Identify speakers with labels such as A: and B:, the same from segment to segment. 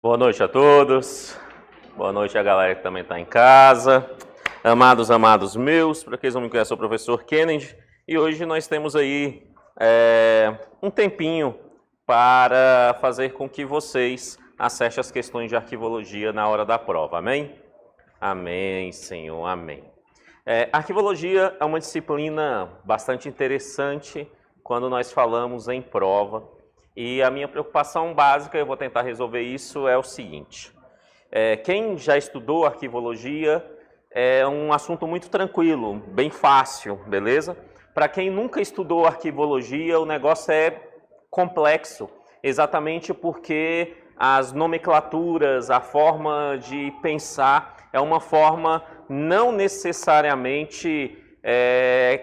A: Boa noite a todos. Boa noite a galera que também está em casa. Amados meus, para aqueles que não me conhecem, eu sou o professor Kennedy. E hoje nós temos aí um tempinho para fazer com que vocês acessem as questões de arquivologia na hora da prova. Amém? Amém, Senhor. Amém. Arquivologia é uma disciplina bastante interessante quando nós falamos em prova. E a minha preocupação básica, eu vou tentar resolver isso, é o seguinte. Quem já estudou arquivologia, é um assunto muito tranquilo, bem fácil, beleza? Para quem nunca estudou arquivologia, o negócio é complexo, exatamente porque as nomenclaturas, a forma de pensar é uma forma não necessariamente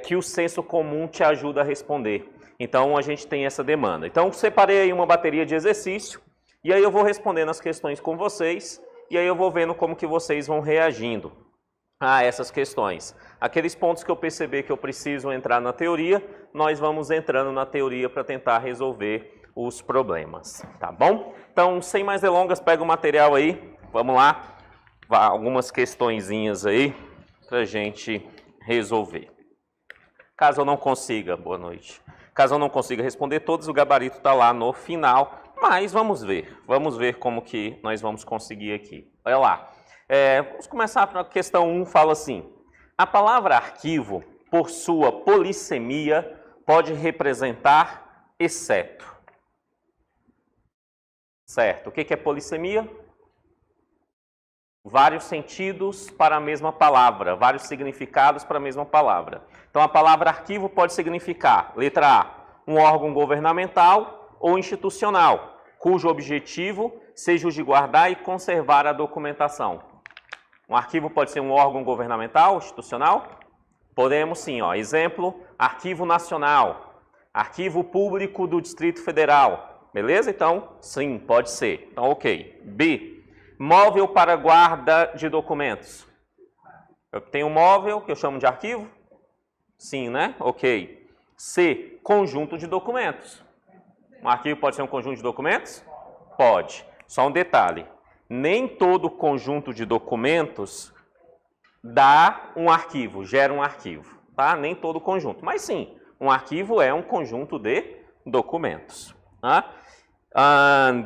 A: que o senso comum te ajuda a responder. Então, a gente tem essa demanda. Então, separei aí uma bateria de exercício, e aí eu vou respondendo as questões com vocês, e aí eu vou vendo como que vocês vão reagindo a essas questões. Aqueles pontos que eu perceber que eu preciso entrar na teoria, nós vamos entrando na teoria para tentar resolver os problemas, tá bom? Então, sem mais delongas, pega o material aí, vamos lá, algumas questõezinhas aí para a gente resolver. Caso eu não consiga, boa noite. Caso eu não consiga responder todos, o gabarito está lá no final, mas vamos ver como que nós vamos conseguir aqui. Olha lá, vamos começar para a questão 1, fala assim, a palavra arquivo, por sua polissemia, pode representar exceto. Certo, o que é polissemia? Vários sentidos para a mesma palavra, vários significados para a mesma palavra. Então, a palavra arquivo pode significar, letra A, um órgão governamental ou institucional, cujo objetivo seja o de guardar e conservar a documentação. Um arquivo pode ser um órgão governamental, institucional? Podemos sim, ó. Exemplo, Arquivo Nacional, Arquivo Público do Distrito Federal. Beleza? Então, sim, pode ser. Então, ok. B, móvel para guarda de documentos. Eu tenho um móvel que eu chamo de arquivo? Sim, né? Ok. C, conjunto de documentos. Um arquivo pode ser um conjunto de documentos? Pode. Só um detalhe. Nem todo conjunto de documentos dá um arquivo, gera um arquivo. Tá? Nem todo conjunto. Mas sim, um arquivo é um conjunto de documentos. Tá?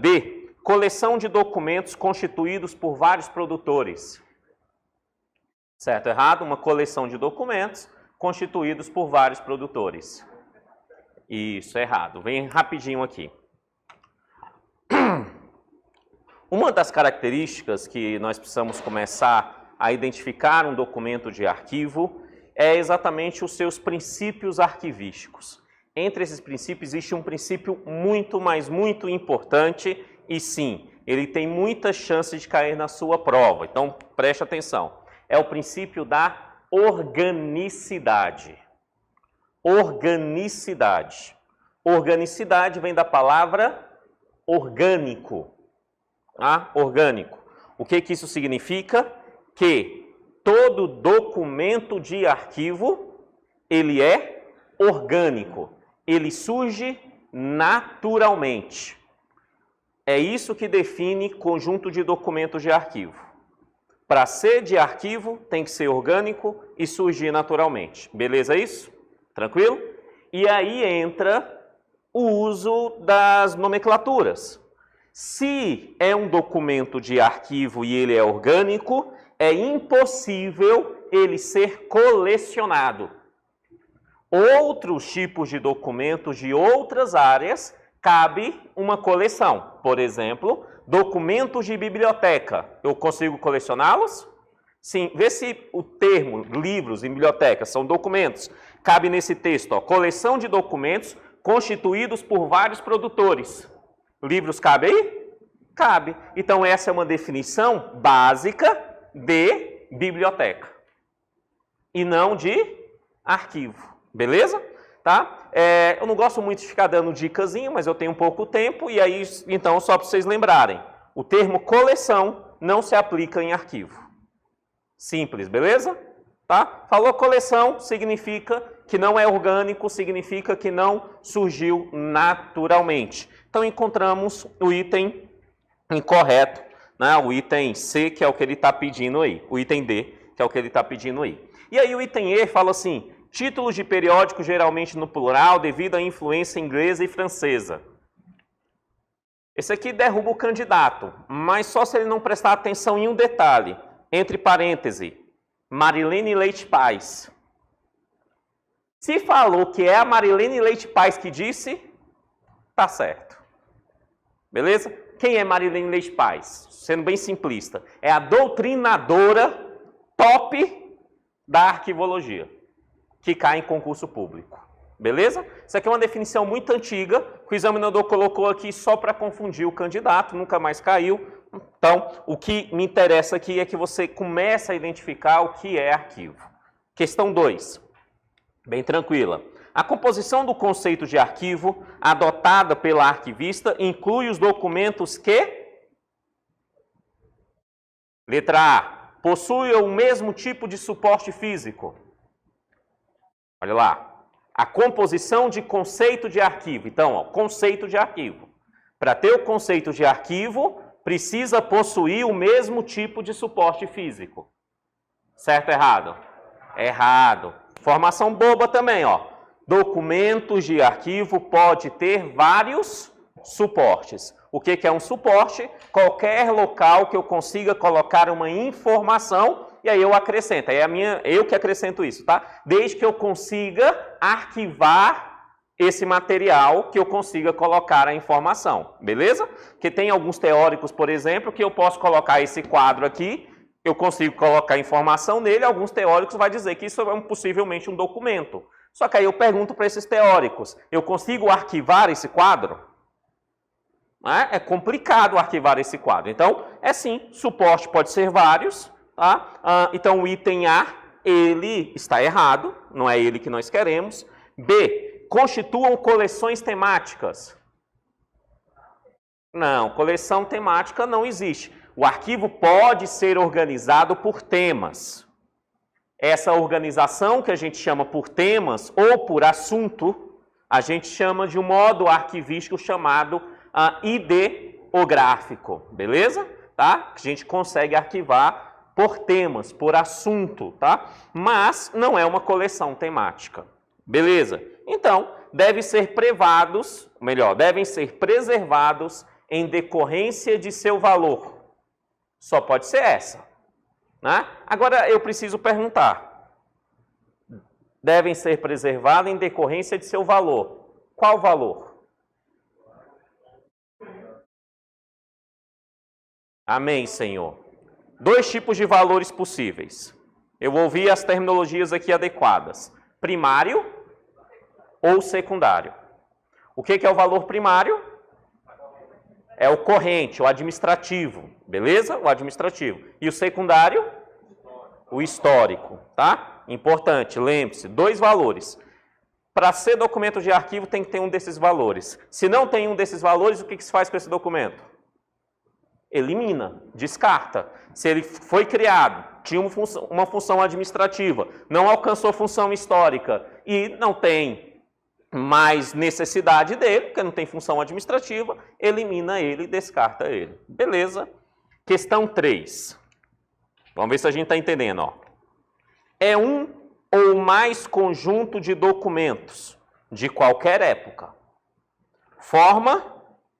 A: D, coleção de documentos constituídos por vários produtores. Certo ou errado? Uma coleção de documentos constituídos por vários produtores. Isso, errado. Vem rapidinho aqui. Uma das características que nós precisamos começar a identificar um documento de arquivo é exatamente os seus princípios arquivísticos. Entre esses princípios existe um princípio muito, mas muito importante e sim, ele tem muitas chances de cair na sua prova. Então, preste atenção. É o princípio da organicidade. Organicidade. Organicidade vem da palavra orgânico. Ah, orgânico. O que isso significa? Que todo documento de arquivo, ele é orgânico. Ele surge naturalmente. É isso que define conjunto de documentos de arquivo. Para ser de arquivo, tem que ser orgânico e surgir naturalmente. Beleza isso? Tranquilo? E aí entra o uso das nomenclaturas. Se é um documento de arquivo e ele é orgânico, é impossível ele ser colecionado. Outros tipos de documentos de outras áreas, cabe uma coleção. Por exemplo, documentos de biblioteca. Eu consigo colecioná-los? Sim. Vê se o termo livros em biblioteca são documentos. Cabe nesse texto, ó, coleção de documentos constituídos por vários produtores. Livros cabe aí? Cabe. Então, essa é uma definição básica de biblioteca. E não de arquivo. Beleza? Tá? Eu não gosto muito de ficar dando dicasinha, mas eu tenho pouco tempo, e aí, então, só para vocês lembrarem, o termo coleção não se aplica em arquivo. Simples, beleza? Tá? Falou coleção, significa que não é orgânico, significa que não surgiu naturalmente. Então, encontramos o item incorreto, né? O item C, que é o que ele está pedindo aí. O item D, que é o que ele está pedindo aí. E aí o item E fala assim, títulos de periódico geralmente no plural devido à influência inglesa e francesa. Esse aqui derruba o candidato, mas só se ele não prestar atenção em um detalhe. Entre parênteses, Marilene Leite Paz. Se falou que é a Marilene Leite Paz que disse, tá certo. Beleza? Quem é Marilene Leite Paz? Sendo bem simplista, é a doutrinadora top da arquivologia, que cai em concurso público. Beleza? Isso aqui é uma definição muito antiga, que o examinador colocou aqui só para confundir o candidato, nunca mais caiu. Então, o que me interessa aqui é que você comece a identificar o que é arquivo. Questão 2. Bem tranquila. A composição do conceito de arquivo, adotada pela arquivista, inclui os documentos que... Letra A. Possuem o mesmo tipo de suporte físico. Olha lá. A composição de conceito de arquivo. Então, ó, conceito de arquivo. Para ter o conceito de arquivo, precisa possuir o mesmo tipo de suporte físico. Certo ou errado? Errado. Formação boba também, ó. Documentos de arquivo pode ter vários suportes. O que é um suporte? Qualquer local que eu consiga colocar uma informação e aí eu acrescento. Aí eu que acrescento isso, tá? Desde que eu consiga arquivar esse material, que eu consiga colocar a informação, beleza? Porque tem alguns teóricos, por exemplo, que eu posso colocar esse quadro aqui, eu consigo colocar informação nele, alguns teóricos vão dizer que isso é possivelmente um documento. Só que aí eu pergunto para esses teóricos, eu consigo arquivar esse quadro? É complicado arquivar esse quadro. Então, é sim, suporte pode ser vários, tá? Então, o item A, ele está errado, não é ele que nós queremos. B, constituam coleções temáticas. Não, coleção temática não existe. O arquivo pode ser organizado por temas. Essa organização que a gente chama por temas ou por assunto, a gente chama de um modo arquivístico chamado ideográfico, beleza? Tá? A gente consegue arquivar por temas, por assunto, tá? Mas não é uma coleção temática, beleza? Então, devem ser preservados em decorrência de seu valor. Só pode ser essa, né? Agora eu preciso perguntar. Devem ser preservados em decorrência de seu valor. Qual valor? Amém, Senhor. 2 tipos de valores possíveis. Eu vou ouvir as terminologias aqui adequadas. Primário ou secundário. O que é o valor primário? É o corrente, o administrativo, beleza? O administrativo. E o secundário? O histórico, tá? Importante, lembre-se, 2 valores. Para ser documento de arquivo tem que ter um desses valores. Se não tem um desses valores, o que se faz com esse documento? Elimina, descarta. Se ele foi criado, tinha uma função administrativa, não alcançou função histórica e não tem mais necessidade dele, porque não tem função administrativa, elimina ele e descarta ele. Beleza? Questão 3. Vamos ver se a gente está entendendo. Ó. É um ou mais conjunto de documentos de qualquer época. Forma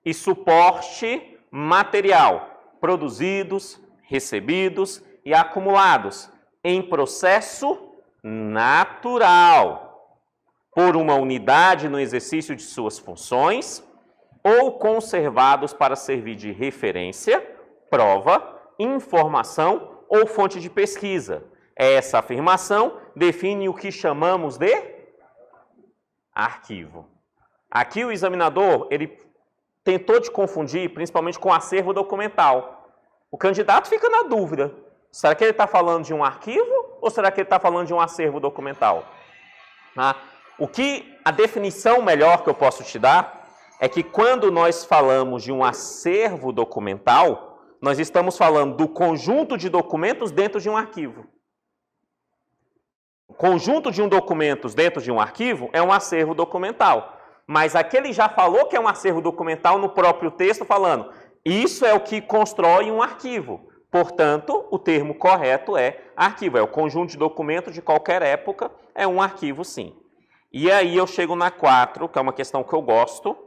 A: e suporte material, produzidos, recebidos e acumulados em processo natural, por uma unidade no exercício de suas funções, ou conservados para servir de referência, prova, informação ou fonte de pesquisa. Essa afirmação define o que chamamos de arquivo. Aqui o examinador, ele tentou te confundir, principalmente com acervo documental. O candidato fica na dúvida. Será que ele está falando de um arquivo ou será que ele está falando de um acervo documental? A definição melhor que eu posso te dar é que quando nós falamos de um acervo documental, nós estamos falando do conjunto de documentos dentro de um arquivo. O conjunto de documentos dentro de um arquivo é um acervo documental. Mas aquele já falou que é um acervo documental no próprio texto, falando, Isso é o que constrói um arquivo. Portanto, o termo correto é arquivo. É o conjunto de documentos de qualquer época, é um arquivo sim. E aí eu chego na 4, que é uma questão que eu gosto.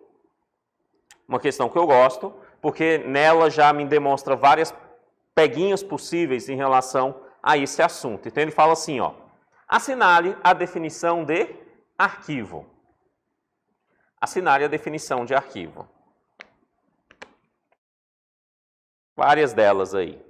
A: Uma questão que eu gosto, porque nela já me demonstra várias peguinhas possíveis em relação a esse assunto. Então ele fala assim, ó, assinale a definição de arquivo. Assinale a definição de arquivo. Várias delas aí.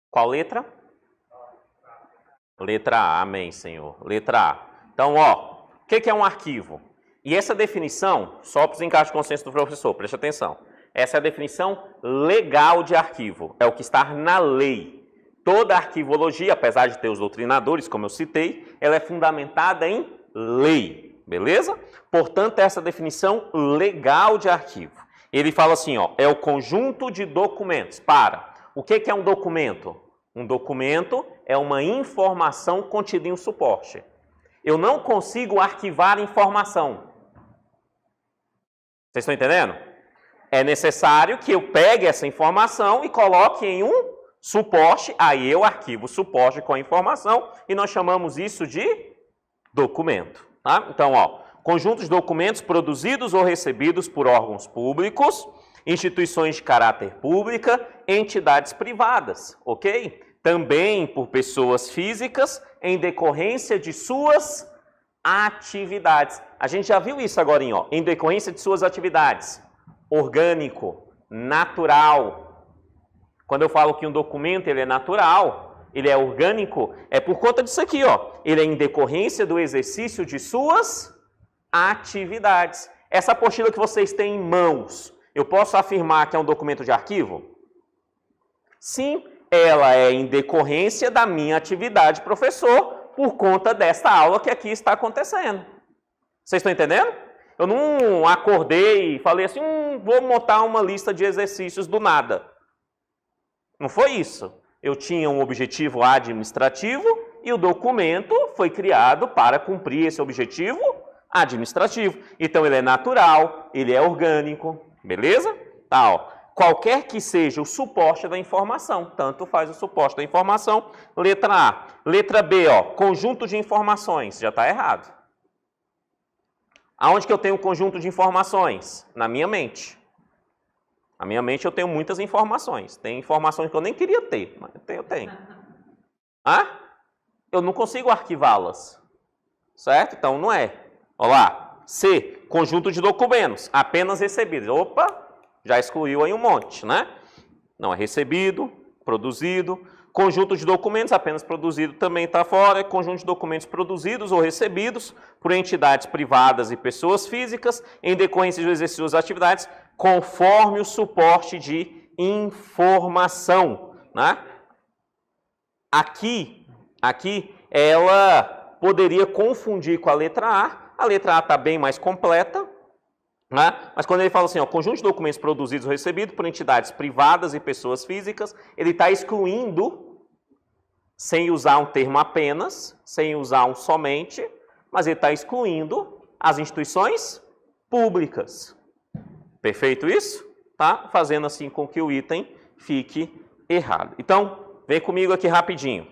A: Qual letra? Letra A, amém, Senhor. Letra A. Então, ó, o que é um arquivo? E essa definição, só para os encaixes de consciência do professor, preste atenção. Essa é a definição legal de arquivo, é o que está na lei. Toda arquivologia, apesar de ter os doutrinadores, como eu citei, ela é fundamentada em lei, beleza? Portanto, essa é a definição legal de arquivo. Ele fala assim, ó, é o conjunto de documentos. O que é um documento? Um documento é uma informação contida em um suporte. Eu não consigo arquivar informação. Vocês estão entendendo? É necessário que eu pegue essa informação e coloque em um suporte, aí eu arquivo o suporte com a informação e nós chamamos isso de documento. Tá? Então, ó, conjunto de documentos produzidos ou recebidos por órgãos públicos, instituições de caráter pública, entidades privadas, ok? Também por pessoas físicas em decorrência de suas atividades. A gente já viu isso agora, ó, em decorrência de suas atividades. Orgânico, natural. Quando eu falo que um documento ele é natural, ele é orgânico, é por conta disso aqui, ó. Ele é em decorrência do exercício de suas atividades. Essa apostila que vocês têm em mãos, eu posso afirmar que é um documento de arquivo? Sim, ela é em decorrência da minha atividade professor por conta desta aula que aqui está acontecendo. Vocês estão entendendo? Eu não acordei e falei assim, vou montar uma lista de exercícios do nada. Não foi isso. Eu tinha um objetivo administrativo e o documento foi criado para cumprir esse objetivo administrativo. Então ele é natural, ele é orgânico, beleza? Tá, ó. Qualquer que seja o suporte da informação, tanto faz o suporte da informação. Letra A. Letra B, ó, conjunto de informações, já está errado. Aonde que eu tenho um conjunto de informações? Na minha mente. Na minha mente eu tenho muitas informações. Tem informações que eu nem queria ter, mas eu tenho. Eu não consigo arquivá-las. Certo? Então não é. Olha lá. C. Conjunto de documentos, apenas recebidos. Opa! Já excluiu aí um monte, né? Não é recebido, produzido. Conjunto de documentos apenas produzido também está fora. Conjunto de documentos produzidos ou recebidos por entidades privadas e pessoas físicas em decorrência do exercício das atividades conforme o suporte de informação, né? Aqui ela poderia confundir com a letra A. A letra A está bem mais completa. Mas quando ele fala assim, ó, conjunto de documentos produzidos ou recebidos por entidades privadas e pessoas físicas, ele está excluindo, sem usar um termo apenas, sem usar um somente, mas ele está excluindo as instituições públicas. Perfeito isso? Tá? Fazendo assim com que o item fique errado. Então, vem comigo aqui rapidinho.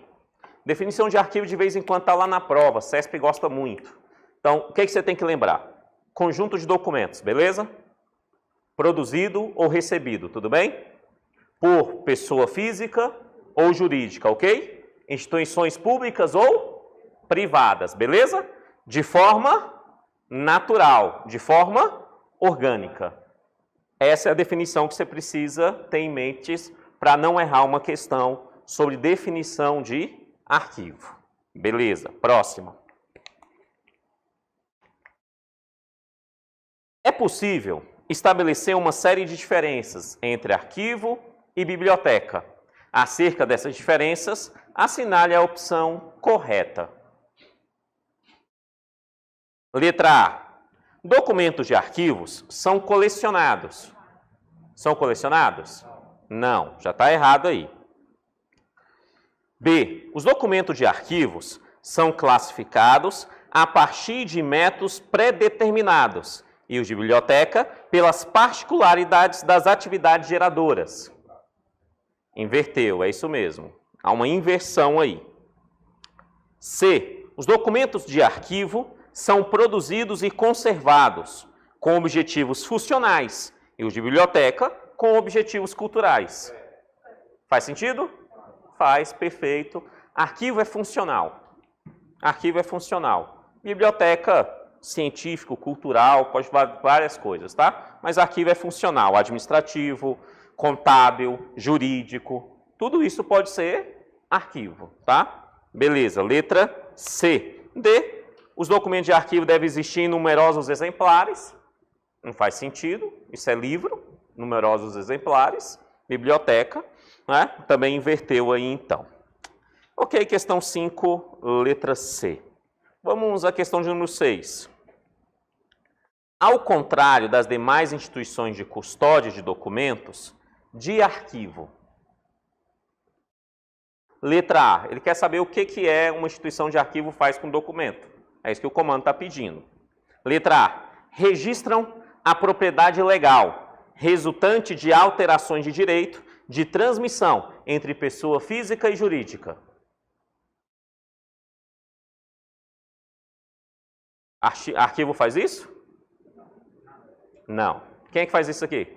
A: Definição de arquivo de vez em quando está lá na prova, CESP gosta muito. Então, o que você tem que lembrar? Conjunto de documentos, beleza? Produzido ou recebido, tudo bem? Por pessoa física ou jurídica, ok? Instituições públicas ou privadas, beleza? De forma natural, de forma orgânica. Essa é a definição que você precisa ter em mente para não errar uma questão sobre definição de arquivo. Beleza, próxima. É possível estabelecer uma série de diferenças entre arquivo e biblioteca. Acerca dessas diferenças, assinale a opção correta. Letra A. Documentos de arquivos são colecionados. São colecionados? Não, já está errado aí. B. Os documentos de arquivos são classificados a partir de métodos pré-determinados e os de biblioteca pelas particularidades das atividades geradoras. Inverteu, é isso mesmo. Há uma inversão aí. C. Os documentos de arquivo são produzidos e conservados com objetivos funcionais e os de biblioteca com objetivos culturais. Faz sentido? Faz, perfeito. Arquivo é funcional. Arquivo é funcional. Biblioteca, científico, cultural, pode várias coisas, tá? Mas arquivo é funcional, administrativo, contábil, jurídico, tudo isso pode ser arquivo, tá? Beleza, letra C. D. Os documentos de arquivo devem existir em numerosos exemplares. Não faz sentido, isso é livro, numerosos exemplares, biblioteca, né? Também inverteu aí então. Ok, questão 5, letra C. Vamos à questão de número 6. Ao contrário das demais instituições de custódia de documentos, de arquivo. Letra A. Ele quer saber o que é uma instituição de arquivo faz com documento. É isso que o comando está pedindo. Letra A. Registram a propriedade legal, resultante de alterações de direito de transmissão entre pessoa física e jurídica. Arquivo faz isso? Não. Quem é que faz isso aqui?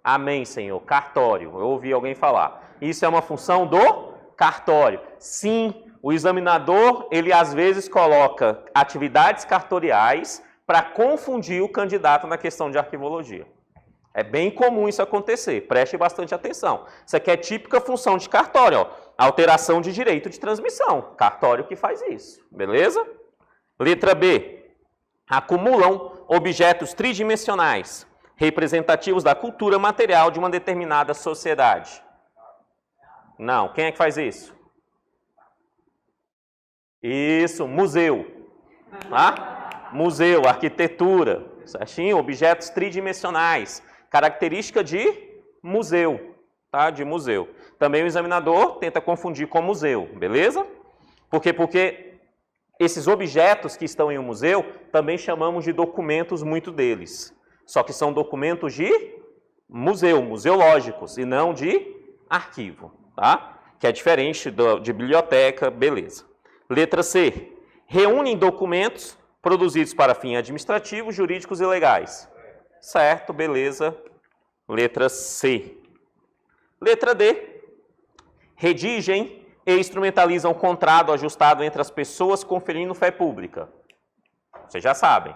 A: Amém, Senhor. Cartório. Eu ouvi alguém falar. Isso é uma função do cartório. Sim, o examinador, ele às vezes coloca atividades cartoriais para confundir o candidato na questão de arquivologia. É bem comum isso acontecer. Preste bastante atenção. Isso aqui é típica função de cartório, ó. Alteração de direito de transmissão. Cartório que faz isso. Beleza? Letra B. Acumulam objetos tridimensionais representativos da cultura material de uma determinada sociedade. Não. Quem é que faz isso? Isso, museu. Tá? Museu, arquitetura. Certinho? Objetos tridimensionais. Característica de museu. Tá? De museu. Também o examinador tenta confundir com museu. Beleza? Por quê? Porque esses objetos que estão em um museu também chamamos de documentos, muito deles. Só que são documentos de museu, museológicos, e não de arquivo, tá? Que é diferente de biblioteca, beleza. Letra C. Reúnem documentos produzidos para fins administrativos, jurídicos e legais. Certo, beleza. Letra C. Letra D. Redigem e instrumentalizam um contrato ajustado entre as pessoas conferindo fé pública. Vocês já sabem.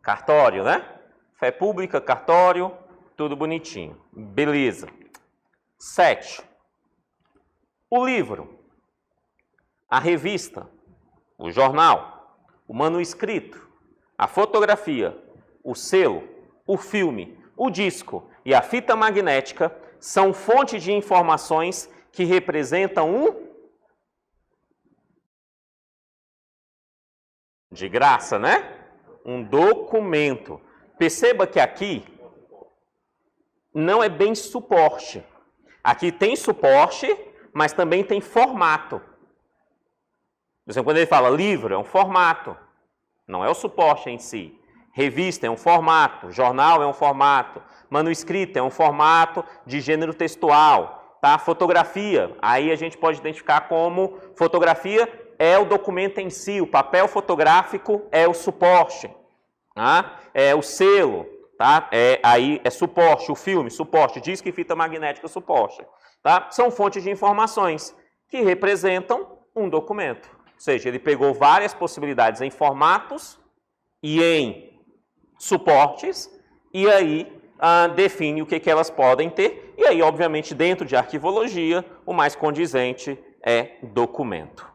A: Cartório, né? Fé pública, cartório, tudo bonitinho. Beleza. 7. O livro, a revista, o jornal, o manuscrito, a fotografia, o selo, o filme, o disco e a fita magnética são fonte de informações que representam de graça, né? Um documento. Perceba que aqui não é bem suporte. Aqui tem suporte, mas também tem formato. Por exemplo, quando ele fala livro, é um formato. Não é o suporte em si. Revista é um formato. Jornal é um formato. Manuscrito é um formato de gênero textual. Tá? Fotografia, aí a gente pode identificar como fotografia é o documento em si, o papel fotográfico é o suporte, tá? É o selo, tá? Aí é suporte, o filme, suporte, disco e fita magnética, suporte. Tá? São fontes de informações que representam um documento. Ou seja, ele pegou várias possibilidades em formatos e em suportes e aí define o que elas podem ter. E aí, obviamente, dentro de arquivologia, o mais condizente é documento.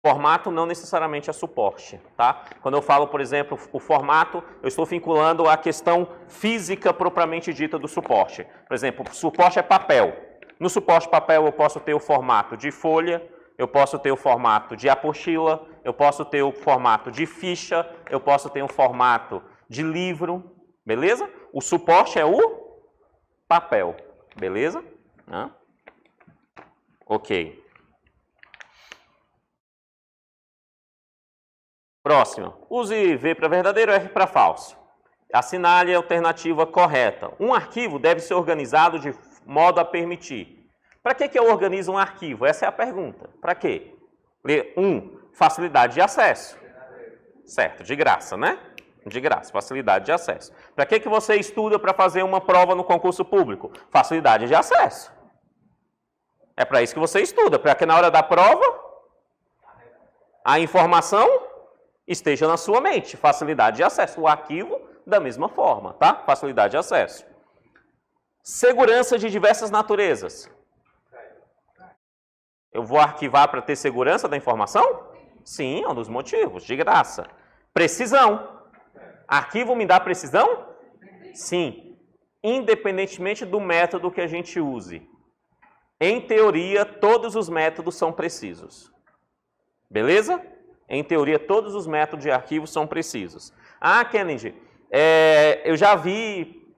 A: Formato não necessariamente é suporte, tá? Quando eu falo, por exemplo, o formato, eu estou vinculando a questão física propriamente dita do suporte. Por exemplo, o suporte é papel. No suporte papel eu posso ter o formato de folha, eu posso ter o formato de apostila, eu posso ter o formato de ficha, eu posso ter um formato de livro, beleza? O suporte é o papel, beleza? Ok. Próximo. Use V para verdadeiro, R para falso. Assinale a alternativa correta. Um arquivo deve ser organizado de modo a permitir. Para que eu organizo um arquivo? Essa é a pergunta. Para quê? 1. Facilidade de acesso. Certo, de graça, né? De graça, facilidade de acesso. Para que você estuda para fazer uma prova no concurso público? Facilidade de acesso. É para isso que você estuda, para que na hora da prova a informação esteja na sua mente. Facilidade de acesso. O arquivo, da mesma forma, tá? Facilidade de acesso. Segurança de diversas naturezas. Eu vou arquivar para ter segurança da informação? Sim, é um dos motivos, de graça. Precisão. Arquivo me dá precisão? Sim. Independentemente do método que a gente use. Em teoria, todos os métodos são precisos. Beleza? Em teoria, todos os métodos de arquivo são precisos. Ah, Kennedy, eu já vi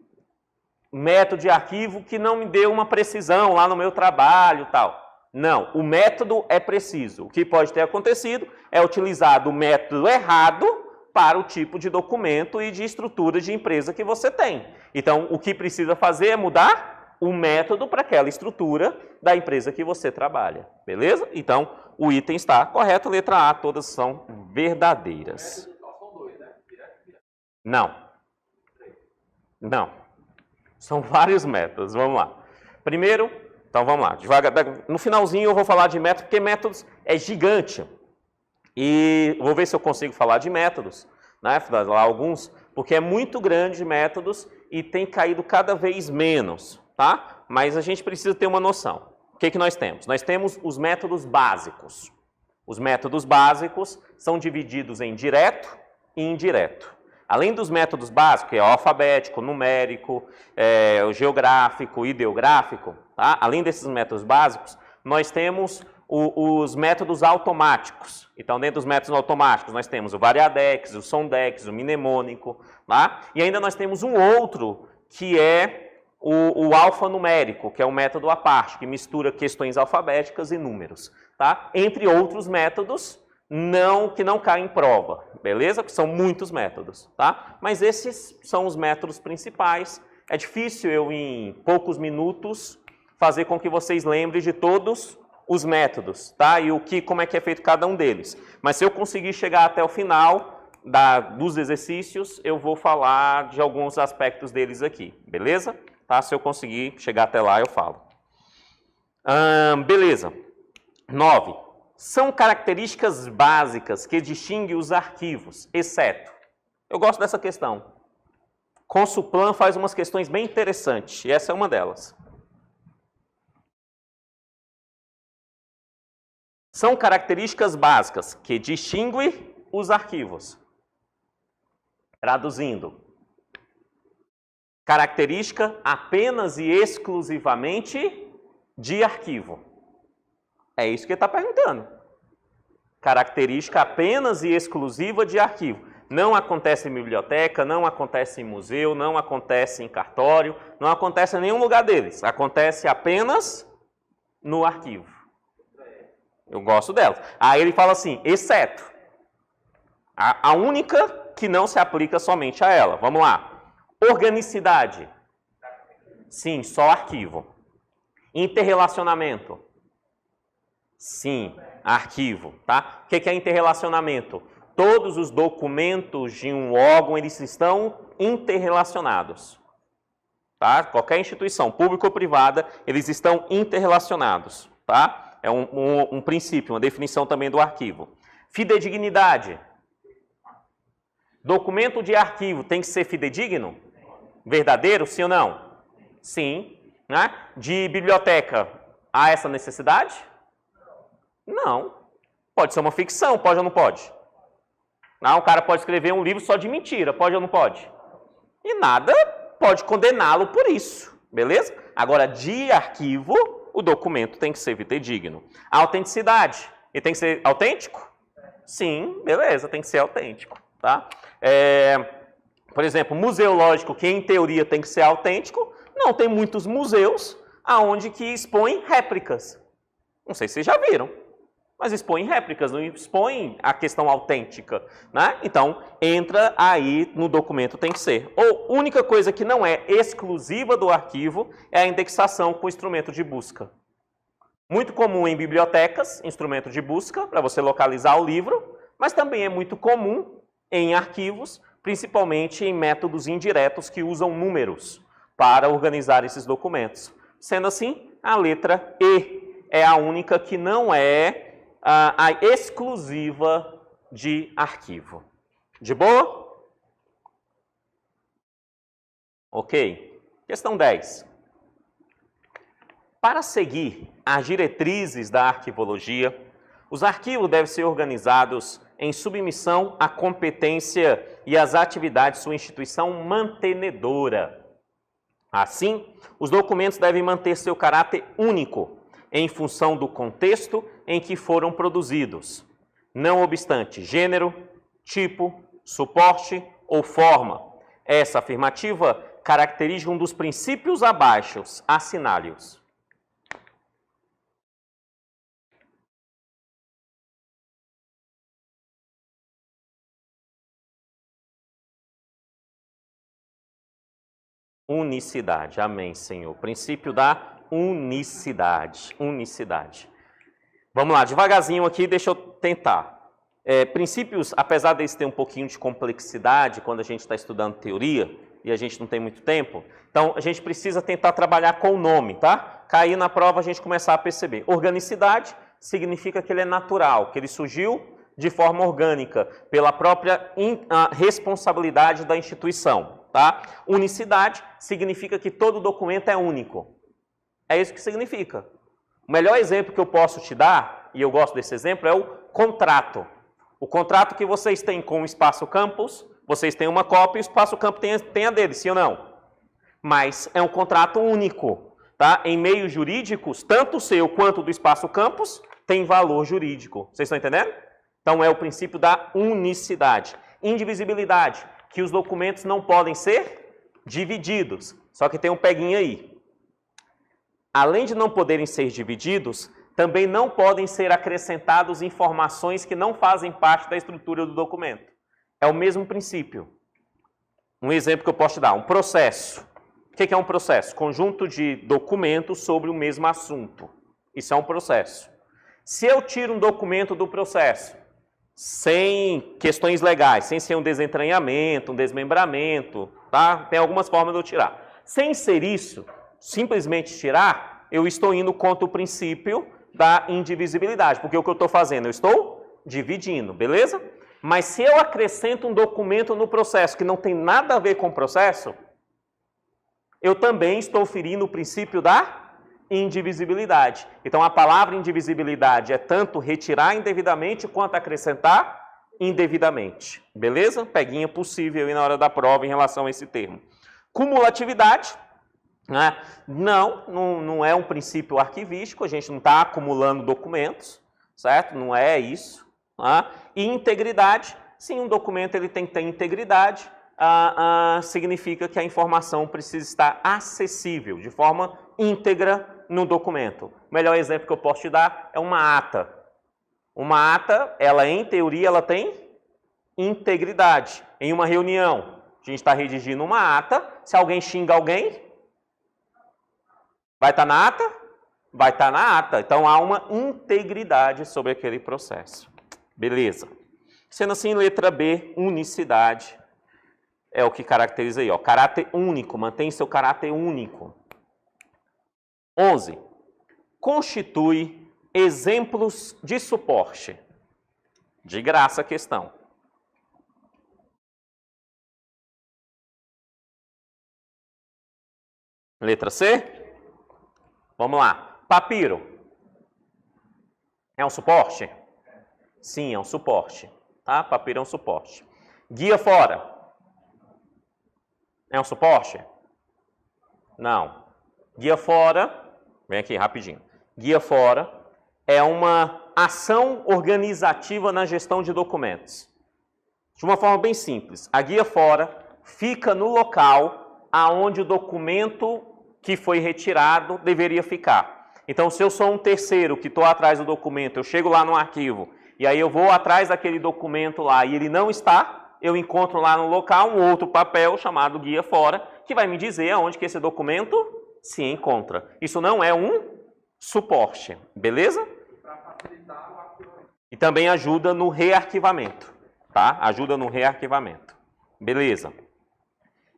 A: método de arquivo que não me deu uma precisão lá no meu trabalho e tal. Não, o método é preciso. O que pode ter acontecido é utilizado o método errado para o tipo de documento e de estrutura de empresa que você tem. Então, o que precisa fazer é mudar o método para aquela estrutura da empresa que você trabalha. Beleza? Então, o item está correto, letra A, todas são verdadeiras. Não. Não. São vários métodos, vamos lá. Primeiro, então vamos lá, devagar. No finalzinho eu vou falar de métodos, porque métodos é gigante. E vou ver se eu consigo falar de métodos, né? Lá alguns, porque é muito grande métodos e tem caído cada vez menos, tá? Mas a gente precisa ter uma noção. O que nós temos? Nós temos os métodos básicos. Os métodos básicos são divididos em direto e indireto. Além dos métodos básicos, que é o alfabético, numérico, o geográfico, ideográfico, tá? Além desses métodos básicos, nós temos os métodos automáticos. Então, dentro dos métodos automáticos, nós temos o variadex, o sondex, o mnemônico, tá? E ainda nós temos um outro, que é o alfanumérico, que é um método à parte, que mistura questões alfabéticas e números, tá? Entre outros métodos que não caem em prova, beleza? Que são muitos métodos, tá? Mas esses são os métodos principais. É difícil eu, em poucos minutos, fazer com que vocês lembrem de todos os métodos, tá? E como é que é feito cada um deles. Mas se eu conseguir chegar até o final dos exercícios, eu vou falar de alguns aspectos deles aqui, beleza? Tá? Se eu conseguir chegar até lá, eu falo. Beleza. 9. São características básicas que distinguem os arquivos, exceto. Eu gosto dessa questão. Consuplan faz umas questões bem interessantes, e essa é uma delas. São características básicas que distinguem os arquivos. Traduzindo. Característica apenas e exclusivamente de arquivo. É isso que ele está perguntando. Característica apenas e exclusiva de arquivo. Não acontece em biblioteca, não acontece em museu, não acontece em cartório, não acontece em nenhum lugar deles. Acontece apenas no arquivo. Eu gosto delas. Aí ele fala assim, exceto. A única que não se aplica somente a ela. Vamos lá. Organicidade. Sim, só arquivo. Interrelacionamento. Sim, arquivo, tá? O que é interrelacionamento? Todos os documentos de um órgão, eles estão interrelacionados. Tá? Qualquer instituição, pública ou privada, eles estão interrelacionados, tá? É um princípio, uma definição também do arquivo. Fidedignidade. Documento de arquivo tem que ser fidedigno? Verdadeiro, sim ou não? Sim. Né? De biblioteca, há essa necessidade? Não. Pode ser uma ficção, pode ou não pode? Não, o cara pode escrever um livro só de mentira, pode ou não pode? E nada pode condená-lo por isso, beleza? Agora, de arquivo, o documento tem que ser fidedigno. A autenticidade, ele tem que ser autêntico? Sim, beleza, tem que ser autêntico, tá? Por exemplo, museológico, que em teoria tem que ser autêntico, não, tem muitos museus aonde que expõem réplicas. Não sei se vocês já viram, mas expõem réplicas, não expõem a questão autêntica, né? Então, entra aí no documento tem que ser. Ou, única coisa que não é exclusiva do arquivo é a indexação com instrumento de busca. Muito comum em bibliotecas, instrumento de busca, para você localizar o livro, mas também é muito comum em arquivos, principalmente em métodos indiretos que usam números para organizar esses documentos. Sendo assim, a letra E é a única que não é a exclusiva de arquivo. De boa? Ok. Questão 10. Para seguir as diretrizes da arquivologia, os arquivos devem ser organizados em submissão à competência e às atividades de sua instituição mantenedora. Assim, os documentos devem manter seu caráter único, em função do contexto em que foram produzidos, não obstante gênero, tipo, suporte ou forma. Essa afirmativa caracteriza um dos princípios abaixo, assinale-os. Unicidade, amém, Senhor. Princípio da unicidade, unicidade. Vamos lá, devagarzinho aqui, deixa eu tentar. Princípios, apesar deles terem um pouquinho de complexidade quando a gente está estudando teoria e a gente não tem muito tempo, então a gente precisa tentar trabalhar com o nome, tá? Cair na prova a gente começar a perceber. Organicidade significa que ele é natural, que ele surgiu de forma orgânica, pela própria responsabilidade da instituição, tá? Unicidade significa que todo documento é único. É isso que significa. O melhor exemplo que eu posso te dar, e eu gosto desse exemplo, é o contrato. O contrato que vocês têm com o Espaço Campus, vocês têm uma cópia e o Espaço Campus tem a dele, sim ou não? Mas é um contrato único, tá? Em meios jurídicos, tanto o seu quanto do Espaço Campus tem valor jurídico. Vocês estão entendendo? Então é o princípio da unicidade. Indivisibilidade, que os documentos não podem ser divididos. Só que tem um peguinho aí. Além de não poderem ser divididos, também não podem ser acrescentados informações que não fazem parte da estrutura do documento. É o mesmo princípio. Um exemplo que eu posso te dar, um processo. O que é um processo? Conjunto de documentos sobre o mesmo assunto. Isso é um processo. Se eu tiro um documento do processo, sem questões legais, sem ser um desentranhamento, um desmembramento, tá? Tem algumas formas de eu tirar. Sem ser isso, simplesmente tirar, eu estou indo contra o princípio da indivisibilidade. Porque o que eu estou fazendo? Eu estou dividindo, beleza? Mas se eu acrescento um documento no processo que não tem nada a ver com o processo, eu também estou ferindo o princípio da indivisibilidade. Então a palavra indivisibilidade é tanto retirar indevidamente quanto acrescentar indevidamente. Beleza? Peguinha possível aí na hora da prova em relação a esse termo. Cumulatividade. Não é um princípio arquivístico, a gente não está acumulando documentos, certo? Não é isso. E integridade, sim, um documento ele tem que ter integridade, significa que a informação precisa estar acessível, de forma íntegra no documento. O melhor exemplo que eu posso te dar é uma ata. Uma ata, ela em teoria, ela tem integridade. Em uma reunião, a gente está redigindo uma ata, se alguém xinga alguém, vai estar na ata? Vai estar na ata. Então, há uma integridade sobre aquele processo. Beleza. Sendo assim, letra B, unicidade, é o que caracteriza aí. Ó, caráter único, mantém seu caráter único. 11. Constitui exemplos de suporte. De graça a questão. Letra C? Vamos lá. Papiro. É um suporte? Sim, é um suporte. Tá? Papiro é um suporte. Guia fora. É um suporte? Não. Guia fora, vem aqui rapidinho. Guia fora é uma ação organizativa na gestão de documentos. De uma forma bem simples. A guia fora fica no local aonde o documento que foi retirado deveria ficar. Então, se eu sou um terceiro que estou atrás do documento, eu chego lá no arquivo e aí eu vou atrás daquele documento lá e ele não está, eu encontro lá no local um outro papel chamado guia fora que vai me dizer aonde que esse documento se encontra. Isso não é um suporte, beleza? E também ajuda no rearquivamento, tá? Ajuda no rearquivamento. Beleza.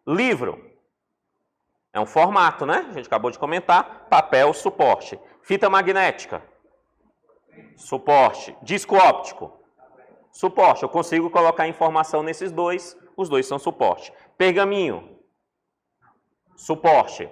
A: Livro. É um formato, né? A gente acabou de comentar. Papel, suporte. Fita magnética. Suporte. Disco óptico. Suporte. Eu consigo colocar informação nesses dois. Os dois são suporte. Pergaminho. Suporte.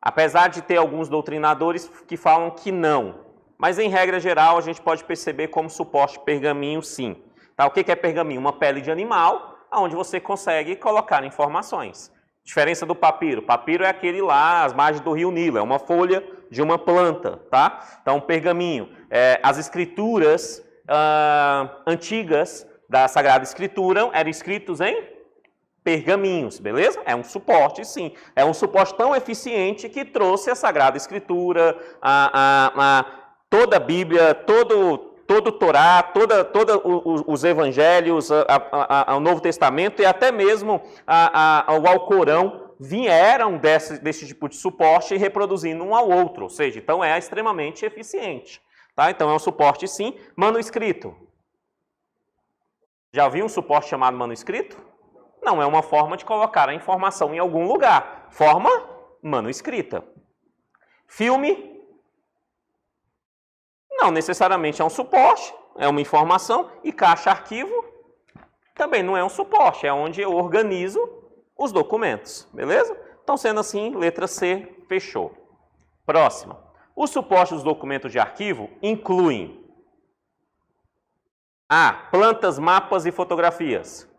A: Apesar de ter alguns doutrinadores que falam que não. Mas, em regra geral, a gente pode perceber como suporte pergaminho, sim. Tá? O que é pergaminho? Uma pele de animal, onde você consegue colocar informações. Diferença do papiro. Papiro é aquele lá, as margens do rio Nilo. É uma folha de uma planta, tá? Então, pergaminho. As escrituras antigas da Sagrada Escritura eram escritos em pergaminhos, beleza? É um suporte, sim. É um suporte tão eficiente que trouxe a Sagrada Escritura, toda a Bíblia, todo o Torá, os Evangelhos, o Novo Testamento e até mesmo o Alcorão vieram desse tipo de suporte reproduzindo um ao outro, ou seja, então é extremamente eficiente. Tá? Então é um suporte sim. Manuscrito. Já viu um suporte chamado manuscrito? Não, é uma forma de colocar a informação em algum lugar. Forma manuscrita. Filme. Não necessariamente é um suporte, é uma informação. E caixa arquivo também não é um suporte, é onde eu organizo os documentos, beleza? Então, sendo assim, letra C, fechou. Próxima. Os suportes dos documentos de arquivo incluem plantas, mapas e fotografias.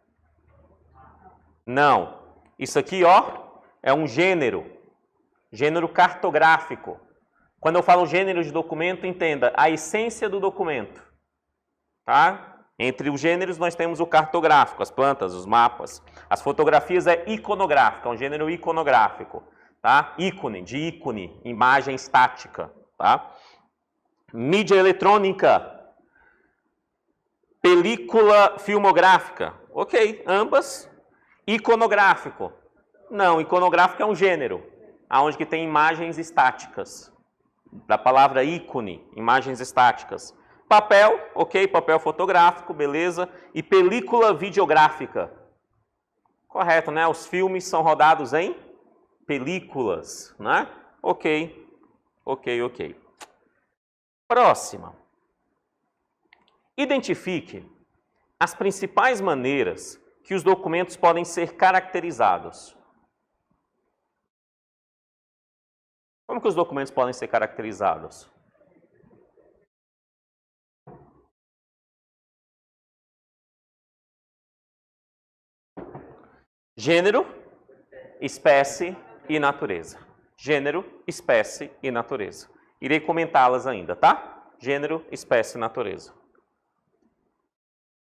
A: Não. Isso aqui, ó, é um gênero cartográfico. Quando eu falo gênero de documento, entenda a essência do documento. Tá? Entre os gêneros nós temos o cartográfico, as plantas, os mapas. As fotografias é iconográfico, é um gênero iconográfico. Tá? Ícone, de ícone, imagem estática. Tá? Mídia eletrônica, película filmográfica. Ok, ambas. Iconográfico. Não, iconográfico é um gênero, onde que tem imagens estáticas. Da palavra ícone, imagens estáticas. Papel, ok, papel fotográfico, beleza. E película videográfica. Correto, né? Os filmes são rodados em películas, né? Ok. Próxima. Identifique as principais maneiras que os documentos podem ser caracterizados. Como que os documentos podem ser caracterizados? Gênero, espécie e natureza. Gênero, espécie e natureza. Irei comentá-las ainda, tá? Gênero, espécie e natureza.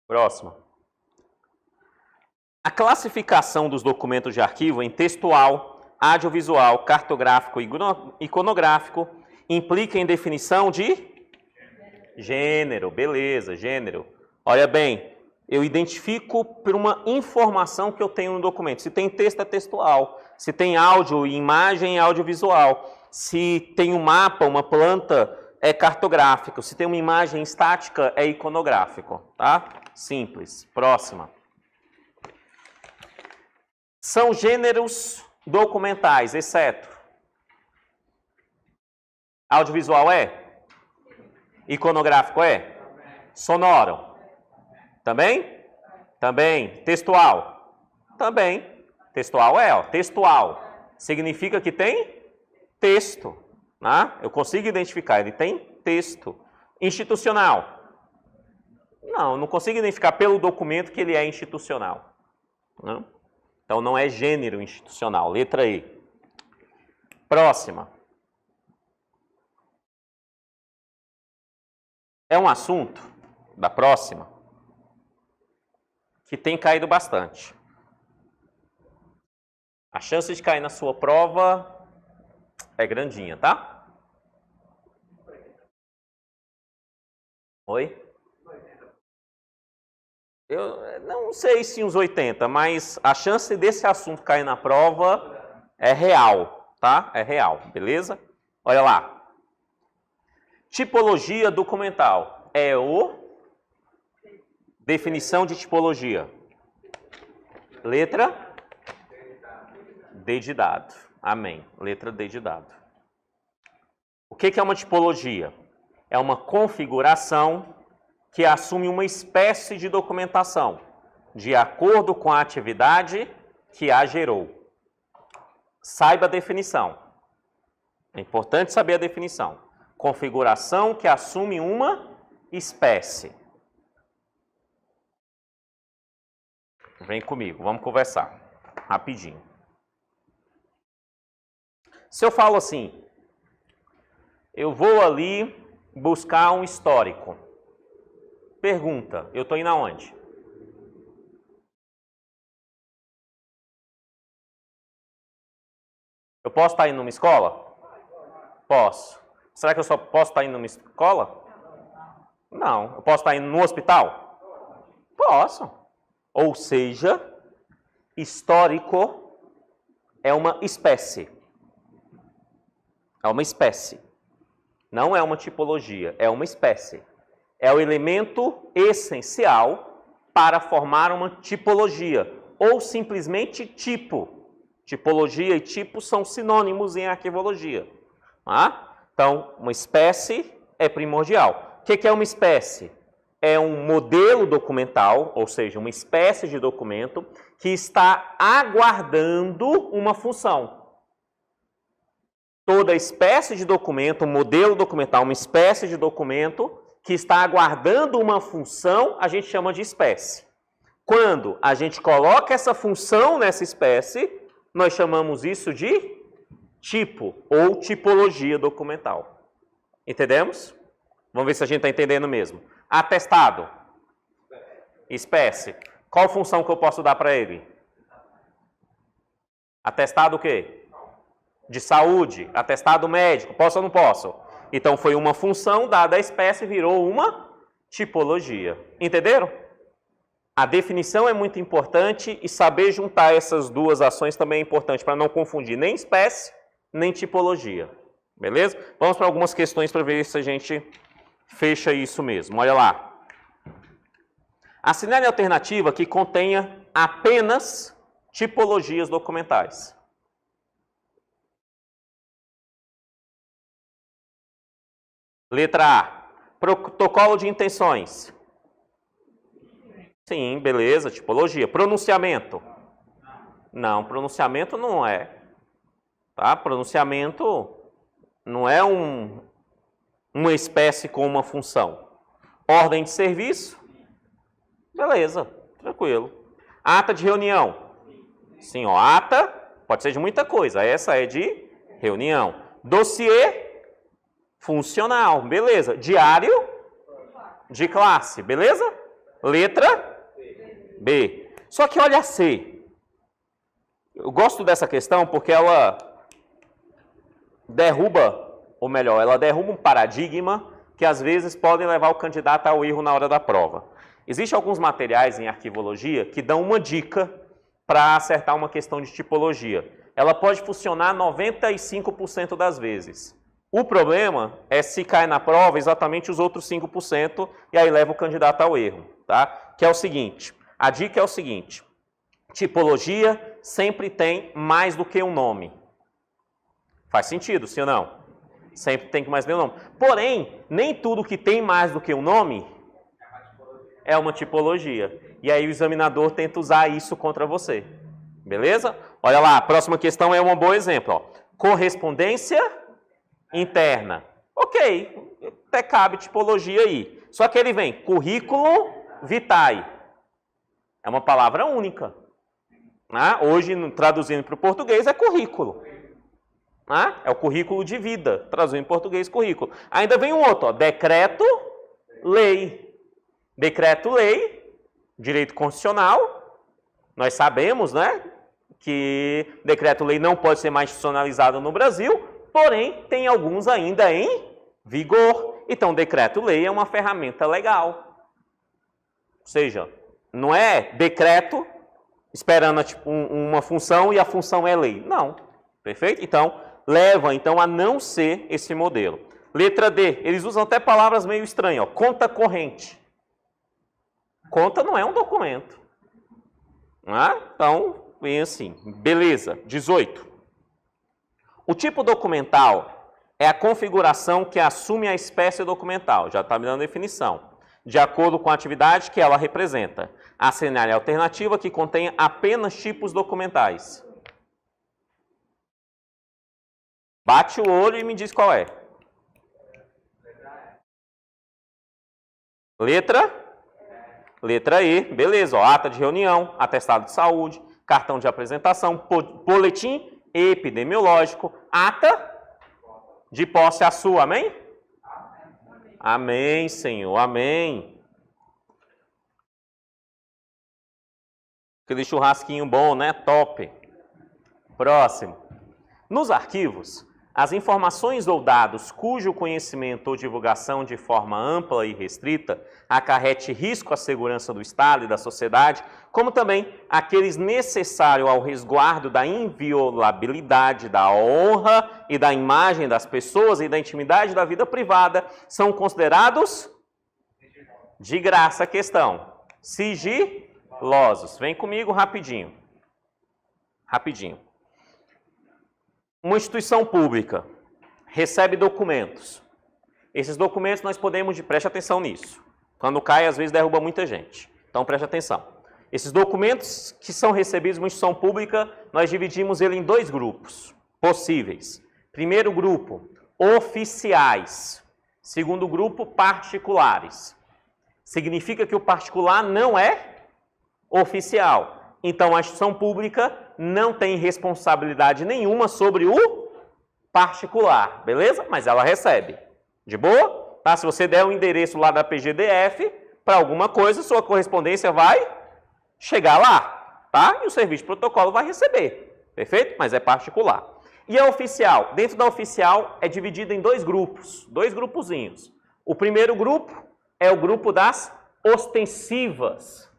A: Próximo. A classificação dos documentos de arquivo em textual, audiovisual, cartográfico e iconográfico implica em definição de gênero. Beleza, gênero. Olha bem, eu identifico por uma informação que eu tenho no documento. Se tem texto, é textual. Se tem áudio e imagem, é audiovisual. Se tem um mapa, uma planta, é cartográfico. Se tem uma imagem estática, é iconográfico. Tá? Simples. Próxima. São gêneros documentais, exceto. Audiovisual é? Iconográfico é? Sonoro. Também? Também. Textual? Também. Textual é, ó. Textual. Significa que tem texto. Né? Eu consigo identificar, ele tem texto. Institucional? Não consigo identificar pelo documento que ele é institucional. Né? Então, não é gênero institucional. Letra E. Próxima. É um assunto da próxima que tem caído bastante. A chance de cair na sua prova é grandinha, tá? Oi? Eu não sei se uns 80, mas a chance desse assunto cair na prova é real, tá? É real, beleza? Olha lá. Tipologia documental. É o... Definição de tipologia. Letra D de dado. Amém. Letra D de dado. O que é uma tipologia? É uma configuração que assume uma espécie de documentação, de acordo com a atividade que a gerou. Saiba a definição. É importante saber a definição. Configuração que assume uma espécie. Vem comigo, vamos conversar rapidinho. Se eu falo assim, eu vou ali buscar um histórico. Pergunta, eu estou indo aonde? Eu posso estar indo numa escola? Posso. Será que eu só posso estar indo numa escola? Não. Eu posso estar indo no hospital? Posso. Ou seja, histórico é uma espécie. É uma espécie. Não é uma tipologia, é uma espécie. É o elemento essencial para formar uma tipologia, ou simplesmente tipo. Tipologia e tipo são sinônimos em arquivologia. Tá? Então, uma espécie é primordial. O que é uma espécie? É um modelo documental, ou seja, uma espécie de documento que está aguardando uma função. Toda espécie de documento, um modelo documental, uma espécie de documento que está aguardando uma função, a gente chama de espécie. Quando a gente coloca essa função nessa espécie, nós chamamos isso de tipo ou tipologia documental. Entendemos? Vamos ver se a gente está entendendo mesmo. Atestado. Espécie. Qual função que eu posso dar para ele? Atestado o quê? De saúde, atestado médico, posso ou não posso? Então foi uma função dada à espécie, virou uma tipologia. Entenderam? A definição é muito importante e saber juntar essas duas ações também é importante para não confundir nem espécie, nem tipologia. Beleza? Vamos para algumas questões para ver se a gente fecha isso mesmo. Olha lá. Assinale a alternativa que contenha apenas tipologias documentais. Letra A. Protocolo de intenções. Sim, beleza, tipologia. Pronunciamento. Não, pronunciamento não é. Tá? Pronunciamento não é uma espécie com uma função. Ordem de serviço. Beleza, tranquilo. Ata de reunião. Sim, ó, ata pode ser de muita coisa. Essa é de reunião. Dossiê funcional, beleza. Diário de classe, beleza? Letra B. Só que olha a C. Eu gosto dessa questão porque ela derruba, ou melhor, ela derruba um paradigma que às vezes podem levar o candidato ao erro na hora da prova. Existem alguns materiais em arquivologia que dão uma dica para acertar uma questão de tipologia. Ela pode funcionar 95% das vezes. O problema é se cai na prova exatamente os outros 5% e aí leva o candidato ao erro, tá? Que é o seguinte, a dica é o seguinte, tipologia sempre tem mais do que um nome. Faz sentido, sim ou não? Sempre tem mais do que um nome. Porém, nem tudo que tem mais do que um nome é uma tipologia. E aí o examinador tenta usar isso contra você. Beleza? Olha lá, a próxima questão é um bom exemplo. Ó. Correspondência interna. Ok, até cabe tipologia aí. Só que ele vem currículo vitae. É uma palavra única. Né? Hoje, traduzindo para o português, é currículo. Né? É o currículo de vida. Traduzindo em português, currículo. Ainda vem um outro, ó, decreto-lei. Decreto-lei, direito constitucional. Nós sabemos, né, que decreto-lei não pode ser mais institucionalizado no Brasil, porém, tem alguns ainda em vigor. Então, decreto-lei é uma ferramenta legal. Ou seja, não é decreto esperando tipo, uma função e a função é lei. Não. Perfeito? Então, leva então, a não ser esse modelo. Letra D. Eles usam até palavras meio estranhas. Ó, conta corrente. Conta não é um documento. Então, vem assim. Beleza. 18. O tipo documental é a configuração que assume a espécie documental. Já está me dando definição. De acordo com a atividade que ela representa. A cenário alternativa que contém apenas tipos documentais. Bate o olho e me diz qual é. Letra E. Beleza. Ó, ata de reunião, atestado de saúde, cartão de apresentação, boletim epidemiológico, ata de posse a sua. Amém? Amém, Senhor. Amém. Aquele churrasquinho bom, né? Top. Próximo. Nos arquivos, as informações ou dados cujo conhecimento ou divulgação de forma ampla e restrita acarrete risco à segurança do Estado e da sociedade, como também aqueles necessários ao resguardo da inviolabilidade, da honra e da imagem das pessoas e da intimidade da vida privada, são considerados de graça a questão. Sigilosos. Vem comigo rapidinho. Rapidinho. Uma instituição pública recebe documentos. Esses documentos nós podemos, preste atenção nisso. Quando cai, às vezes derruba muita gente. Então preste atenção. Esses documentos que são recebidos em uma instituição pública, nós dividimos ele em dois grupos possíveis. Primeiro grupo, oficiais. Segundo grupo, particulares. Significa que o particular não é oficial. Então a instituição pública não tem responsabilidade nenhuma sobre o particular, beleza? Mas ela recebe. De boa? Tá? Se você der o endereço lá da PGDF para alguma coisa, sua correspondência vai chegar lá, tá? E o serviço de protocolo vai receber, perfeito? Mas é particular. E a oficial? Dentro da oficial é dividida em dois grupos, dois grupozinhos. O primeiro grupo é o grupo das ostensivas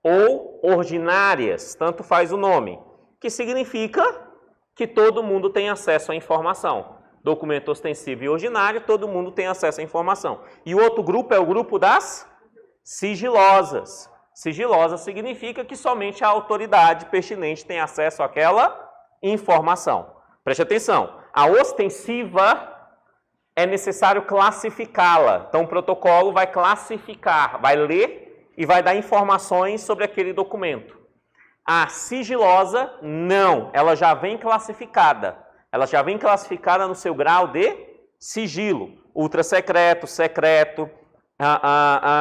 A: ou ordinárias, tanto faz o nome, que significa que todo mundo tem acesso à informação. Documento ostensivo e ordinário, todo mundo tem acesso à informação. E o outro grupo é o grupo das sigilosas. Sigilosa significa que somente a autoridade pertinente tem acesso àquela informação. Preste atenção, a ostensiva é necessário classificá-la. Então o protocolo vai classificar, vai ler e vai dar informações sobre aquele documento. A sigilosa, não, ela já vem classificada. Ela já vem classificada no seu grau de sigilo. Ultra secreto, secreto,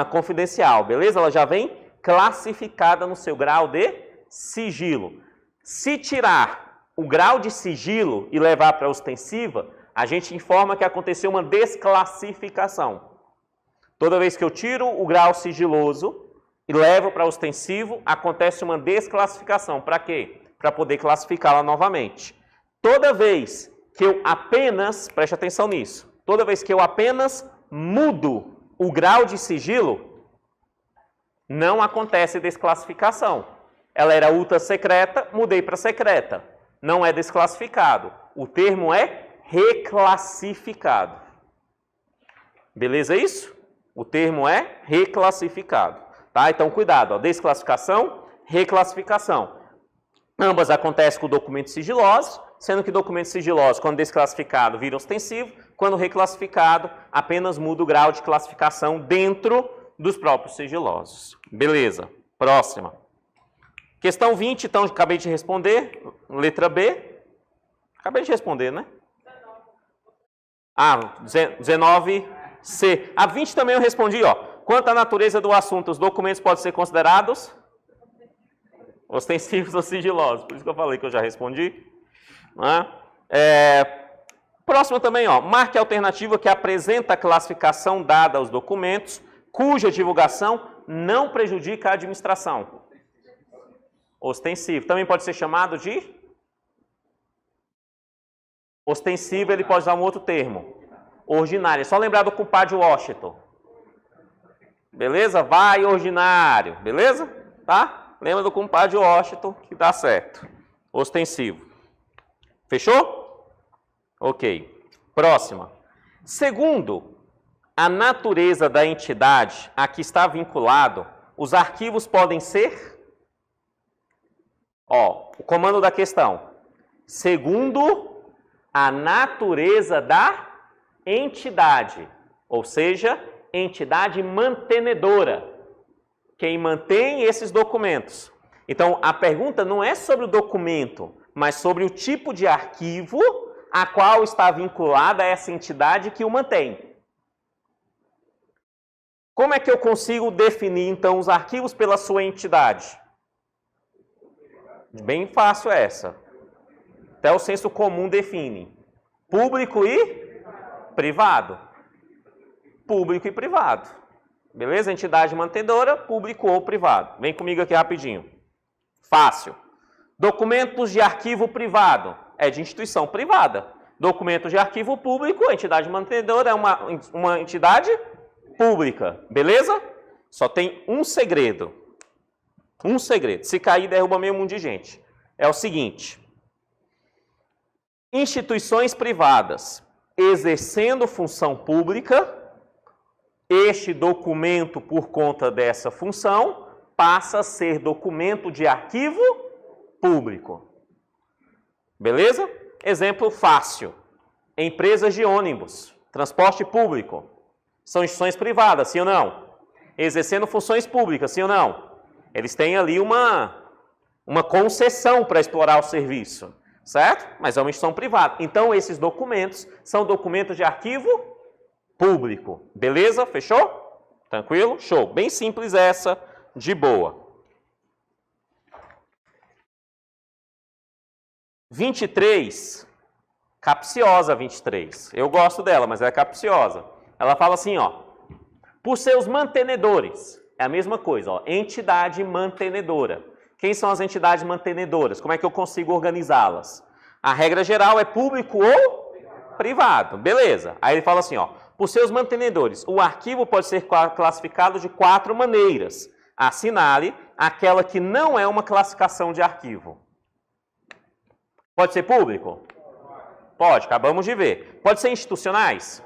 A: confidencial, beleza? Ela já vem classificada no seu grau de sigilo. Se tirar o grau de sigilo e levar para a ostensiva, a gente informa que aconteceu uma desclassificação. Toda vez que eu tiro o grau sigiloso e levo para ostensivo, acontece uma desclassificação. Para quê? Para poder classificá-la novamente. Toda vez que eu apenas, preste atenção nisso, toda vez que eu apenas mudo o grau de sigilo, não acontece desclassificação. Ela era ultra secreta, mudei para secreta. Não é desclassificado. O termo é reclassificado. Beleza isso? O termo é reclassificado. Tá? Então, cuidado. Ó. Desclassificação, reclassificação. Ambas acontecem com documentos sigilosos, sendo que documentos sigilosos, quando desclassificado, vira ostensivo. Quando reclassificado, apenas muda o grau de classificação dentro dos próprios sigilosos. Beleza. Próxima. Questão 20, então, acabei de responder. Letra B. Acabei de responder, né? 19C. A 20 também eu respondi, ó. Quanto à natureza do assunto, os documentos podem ser considerados ostensivos ou sigilosos. Por isso que eu falei que eu já respondi. Próximo também, ó. Marque a alternativa que apresenta a classificação dada aos documentos, cuja divulgação não prejudica a administração. Ostensivo. Também pode ser chamado de ostensivo, ele pode usar um outro termo. Ordinário. É só lembrar do compadre Washington. Beleza? Vai, ordinário. Beleza? Tá? Lembra do compadre Washington que dá certo. Ostensivo. Fechou? Ok. Próxima. Segundo a natureza da entidade a que está vinculado, os arquivos podem ser... Ó, o comando da questão. Segundo a natureza da entidade, ou seja, entidade mantenedora, quem mantém esses documentos. Então, a pergunta não é sobre o documento, mas sobre o tipo de arquivo a qual está vinculada essa entidade que o mantém. Como é que eu consigo definir, então, os arquivos pela sua entidade? Bem fácil essa. Até o senso comum define. Público e privado. Público e privado. Beleza? Entidade mantenedora, público ou privado. Vem comigo aqui rapidinho. Fácil. Documentos de arquivo privado. É de instituição privada. Documentos de arquivo público, a entidade mantenedora é uma entidade pública. Beleza? Só tem um segredo. Um segredo. Se cair, derruba meio mundo de gente. É o seguinte. Instituições privadas exercendo função pública, este documento, por conta dessa função, passa a ser documento de arquivo público. Beleza? Exemplo fácil. Empresas de ônibus, transporte público. São instituições privadas, sim ou não? Exercendo funções públicas, sim ou não? Eles têm ali uma concessão para explorar o serviço, certo? Mas é uma instituição privada. Então, esses documentos são documentos de arquivo público. Beleza? Fechou? Tranquilo? Show. Bem simples essa, de boa. 23, capciosa 23. Eu gosto dela, mas ela é capciosa. Ela fala assim, ó. Por seus mantenedores. É a mesma coisa, ó. Entidade mantenedora. Quem são as entidades mantenedoras? Como é que eu consigo organizá-las? A regra geral é público ou privado. Beleza. Aí ele fala assim, ó. Por seus mantenedores, o arquivo pode ser classificado de 4 maneiras. Assinale aquela que não é uma classificação de arquivo. Pode ser público? Pode, acabamos de ver. Pode ser institucionais?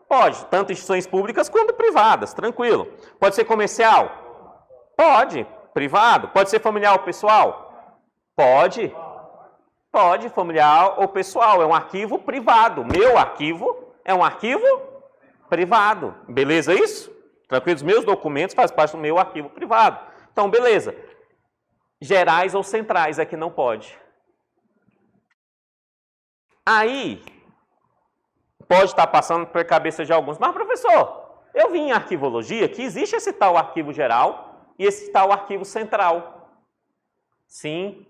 A: Pode, tanto instituições públicas quanto privadas, tranquilo. Pode ser comercial? Pode. Privado? Pode ser familiar ou pessoal? Pode. Pode, familiar ou pessoal. É um arquivo privado. Meu arquivo é um arquivo privado. Beleza isso? Tranquilo? Os meus documentos fazem parte do meu arquivo privado. Então, beleza. Gerais ou centrais é que não pode. Aí, pode estar passando por cabeça de alguns. Mas, professor, eu vi em arquivologia que existe esse tal arquivo geral e esse tal arquivo central. Sim.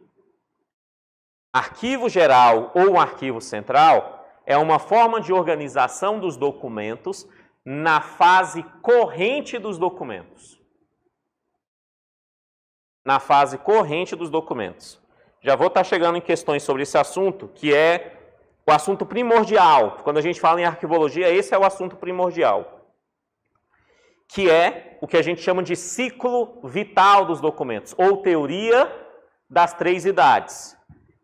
A: Arquivo geral ou arquivo central é uma forma de organização dos documentos na fase corrente dos documentos. Na fase corrente dos documentos. Já vou estar chegando em questões sobre esse assunto, que é o assunto primordial. Quando a gente fala em arquivologia, esse é o assunto primordial. Que é o que a gente chama de ciclo vital dos documentos, ou teoria das 3 idades,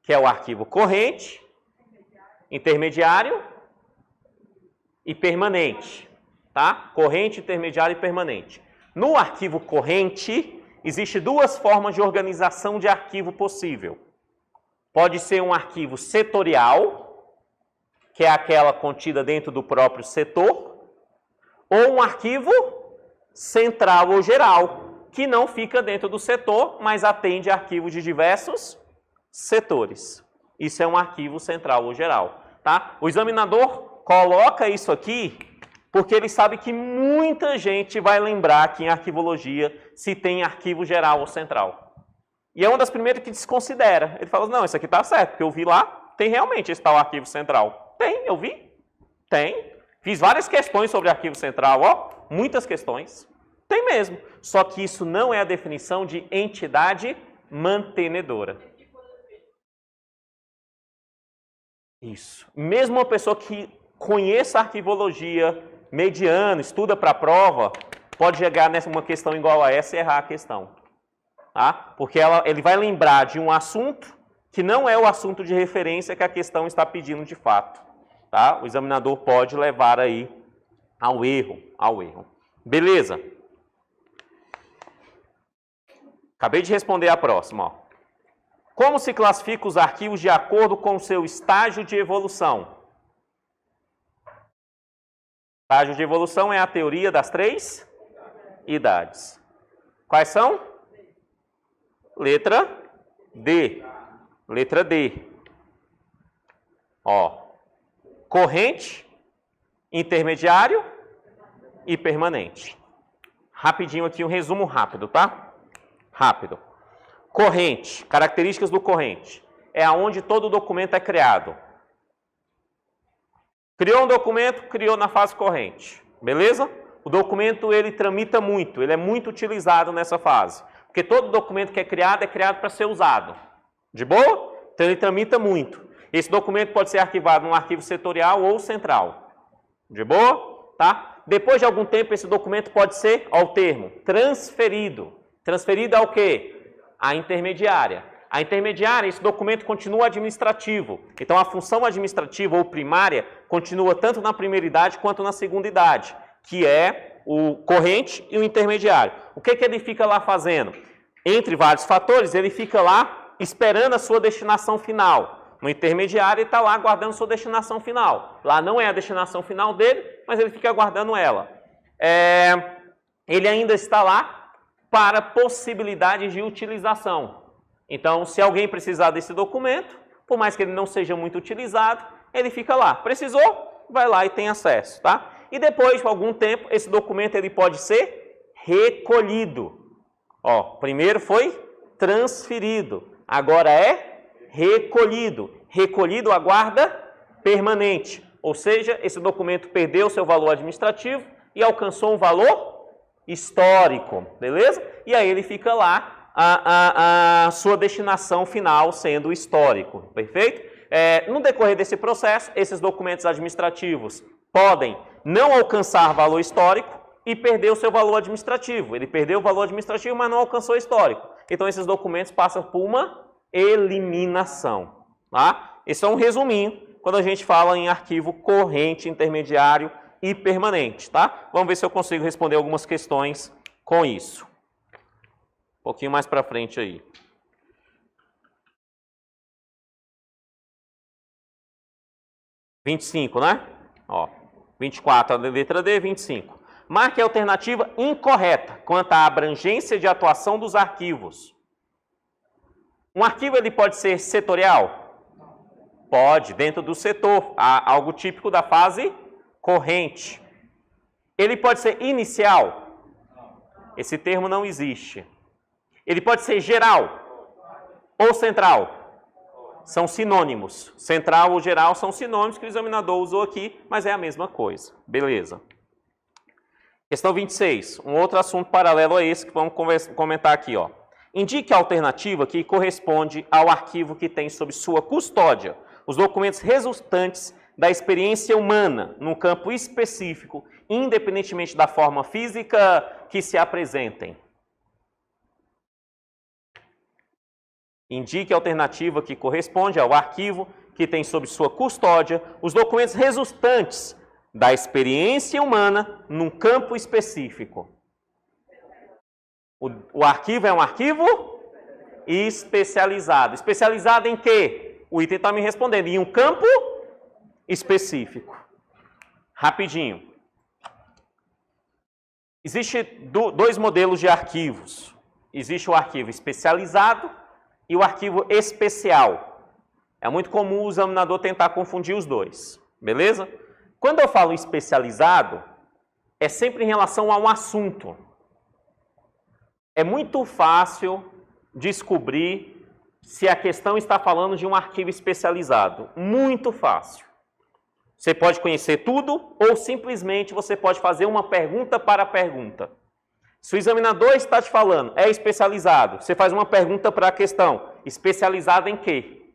A: que é o arquivo corrente, intermediário e permanente. Tá? Corrente, intermediário e permanente. No arquivo corrente, existem 2 formas de organização de arquivo possível. Pode ser um arquivo setorial, que é aquela contida dentro do próprio setor, ou um arquivo central ou geral, que não fica dentro do setor, mas atende a arquivos de diversos setores. Isso é um arquivo central ou geral. Tá? O examinador coloca isso aqui Porque ele sabe que muita gente vai lembrar que em arquivologia se tem arquivo geral ou central. E é uma das primeiras que desconsidera. Ele fala, não, isso aqui está certo, porque eu vi lá, tem realmente esse tal arquivo central. Tem, eu vi. Tem. Fiz várias questões sobre arquivo central, ó, muitas questões. Tem mesmo. Só que isso não é a definição de entidade mantenedora. Isso. Mesmo uma pessoa que conheça arquivologia mediano, estuda para a prova, pode chegar nessa uma questão igual a essa e errar a questão. Tá? Porque ele vai lembrar de um assunto que não é o assunto de referência que a questão está pedindo de fato. Tá? O examinador pode levar aí ao erro. Beleza. Acabei de responder a próxima. Ó. Como se classifica os arquivos de acordo com o seu estágio de evolução? Estágio de evolução é a teoria das 3 idades. Quais são? Letra D. Letra D. Ó. Corrente, intermediário e permanente. Rapidinho aqui, um resumo rápido, tá? Rápido. Corrente, características do corrente. É aonde todo documento é criado. Criou um documento, criou na fase corrente. Beleza? O documento, ele tramita muito, ele é muito utilizado nessa fase. Porque todo documento que é criado para ser usado. De boa? Então ele tramita muito. Esse documento pode ser arquivado num arquivo setorial ou central. De boa? Tá? Depois de algum tempo, esse documento pode ser, ao termo, transferido. Transferido ao quê? A intermediária. A intermediária, esse documento continua administrativo. Então, a função administrativa ou primária continua tanto na primeira idade quanto na segunda idade, que é o corrente e o intermediário. O que ele fica lá fazendo? Entre vários fatores, ele fica lá esperando a sua destinação final. No intermediário, ele está lá aguardando sua destinação final. Lá não é a destinação final dele, mas ele fica aguardando ela. Ele ainda está lá para possibilidades de utilização. Então, se alguém precisar desse documento, por mais que ele não seja muito utilizado, ele fica lá. Precisou? Vai lá e tem acesso, tá? E depois de algum tempo, esse documento ele pode ser recolhido. Ó, primeiro foi transferido, agora é recolhido. Recolhido aguarda permanente. Ou seja, esse documento perdeu seu valor administrativo e alcançou um valor histórico, beleza? E aí ele fica lá, a sua destinação final sendo histórico, perfeito? No decorrer desse processo, esses documentos administrativos podem não alcançar valor histórico e perder o seu valor administrativo. Ele perdeu o valor administrativo, mas não alcançou o histórico. Então, esses documentos passam por uma eliminação. Tá? Esse é um resuminho quando a gente fala em arquivo corrente, intermediário e permanente. Tá? Vamos ver se eu consigo responder algumas questões com isso. Um pouquinho mais para frente aí. (25), né? Ó, 24 a letra D, 25. Marque a alternativa incorreta quanto à abrangência de atuação dos arquivos. Um arquivo ele pode ser setorial? Pode, dentro do setor. Há algo típico da fase corrente. Ele pode ser inicial? Esse termo não existe. Ele pode ser geral ou central? São sinônimos. Central ou geral são sinônimos que o examinador usou aqui, mas é a mesma coisa. Beleza. Questão 26. Um outro assunto paralelo a esse que vamos comentar aqui. Ó. Indique a alternativa que corresponde ao arquivo que tem sob sua custódia os documentos resultantes da experiência humana num campo específico, independentemente da forma física que se apresentem. Indique a alternativa que corresponde ao arquivo que tem sob sua custódia os documentos resultantes da experiência humana num campo específico. O arquivo é um arquivo especializado. Especializado em quê? O item está me respondendo. Em um campo específico. Rapidinho. Existem dois modelos de arquivos. Existe o arquivo especializado e o arquivo especial. É muito comum o examinador tentar confundir os dois. Beleza? Quando eu falo especializado, é sempre em relação a um assunto. É muito fácil descobrir se a questão está falando de um arquivo especializado. Muito fácil. Você pode conhecer tudo ou simplesmente você pode fazer uma pergunta para a pergunta. Se o examinador está te falando, é especializado, você faz uma pergunta para a questão, especializada em quê?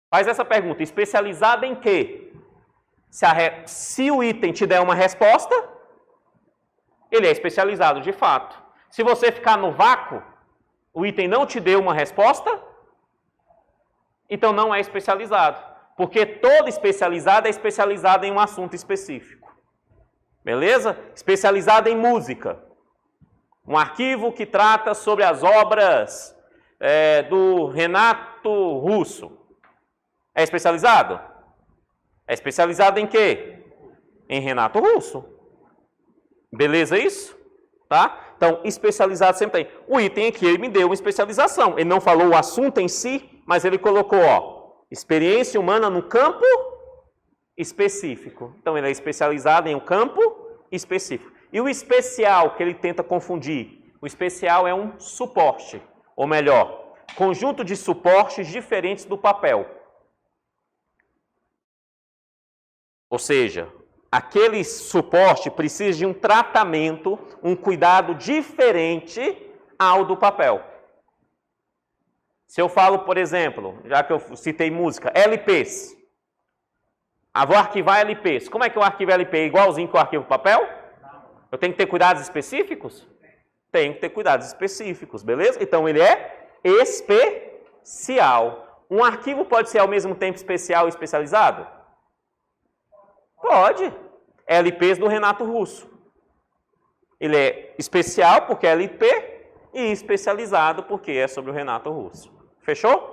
A: Faz essa pergunta, especializada em quê? Se o item te der uma resposta, ele é especializado de fato. Se você ficar no vácuo, o item não te deu uma resposta, então não é especializado. Porque todo especializado é especializado em um assunto específico. Beleza? Especializado em música. Um arquivo que trata sobre as obras do Renato Russo. É especializado? É especializado em quê? Em Renato Russo. Beleza isso? Tá? Então, especializado sempre tem. O item aqui, ele me deu uma especialização. Ele não falou o assunto em si, mas ele colocou, ó, experiência humana no campo específico. Então, ele é especializado em um campo específico. E o especial, que ele tenta confundir? O especial é um suporte, ou melhor, conjunto de suportes diferentes do papel. Ou seja, aquele suporte precisa de um tratamento, um cuidado diferente ao do papel. Se eu falo, por exemplo, já que eu citei música, LPs. Vou arquivar LPs. Como é que eu arquivo LP? Igualzinho que eu arquivo papel? Eu tenho que ter cuidados específicos? Tenho que ter cuidados específicos, beleza? Então ele é especial. Um arquivo pode ser ao mesmo tempo especial e especializado? Pode. LPs do Renato Russo. Ele é especial porque é LP e especializado porque é sobre o Renato Russo. Fechou?